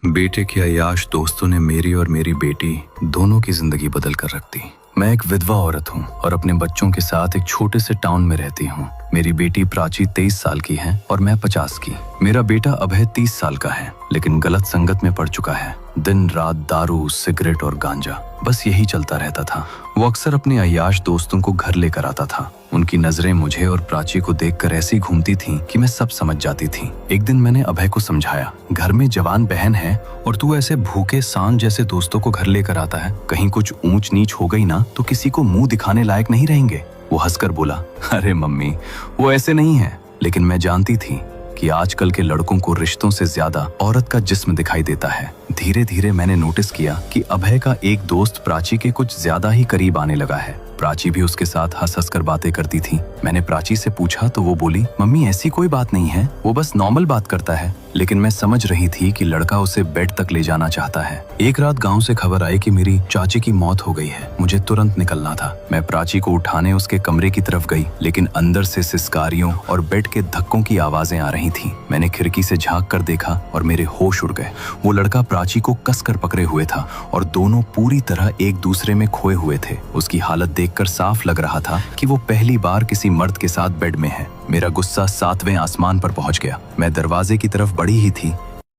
बेटे की अय्याश दोस्तों ने मेरी और मेरी बेटी दोनों की जिंदगी बदल कर रख दी। मैं एक विधवा औरत हूँ और अपने बच्चों के साथ एक छोटे से टाउन में रहती हूँ। मेरी बेटी प्राची 23 साल की है और मैं 50 की। मेरा बेटा अभय 30 साल का है, लेकिन गलत संगत में पड़ चुका है। दिन रात दारू, सिगरेट और गांजा, बस यही चलता रहता था। वो अक्सर अपने अय्याश दोस्तों को घर लेकर आता था। उनकी नजरें मुझे और प्राची को देखकर ऐसी घूमती थीं कि मैं सब समझ जाती थी। एक दिन मैंने अभय को समझाया, घर में जवान बहन है और तू ऐसे भूखे सांड जैसे दोस्तों को घर लेकर आता है। कहीं कुछ ऊंच नीच हो गई ना तो किसी को मुंह दिखाने लायक नहीं रहेंगे। वो हंसकर बोला, अरे मम्मी, वो ऐसे नहीं है। लेकिन मैं जानती थी कि आजकल के लड़कों को रिश्तों से ज्यादा औरत का जिस्म दिखाई देता है। धीरे धीरे मैंने नोटिस किया कि अभय का एक दोस्त प्राची के कुछ ज्यादा ही करीब आने लगा है। प्राची भी उसके साथ हंस हंस कर बातें करती थी। मैंने प्राची से पूछा तो वो बोली, मम्मी ऐसी कोई बात नहीं है, वो बस नॉर्मल बात करता है। लेकिन मैं समझ रही थी कि लड़का उसे बेड तक ले जाना चाहता है। एक रात गांव से खबर आई कि मेरी चाची की मौत हो गई है। मुझे तुरंत निकलना था। मैं प्राची को उठाने उसके कमरे की तरफ गई, लेकिन अंदर से सिसकारियों और बेड के धक्कों की आवाजें आ रही थी। मैंने खिड़की से झांक कर देखा और मेरे होश उड़ गए। वो लड़का प्राची को कसकर पकड़े हुए था और दोनों पूरी तरह एक दूसरे में खोए हुए थे। उसकी हालत देखकर साफ लग रहा था कि वो पहली बार किसी मर्द के साथ बेड में है। मेरा गुस्सा 7वें आसमान पर पहुंच गया। मैं दरवाजे की तरफ बढ़ी ही थी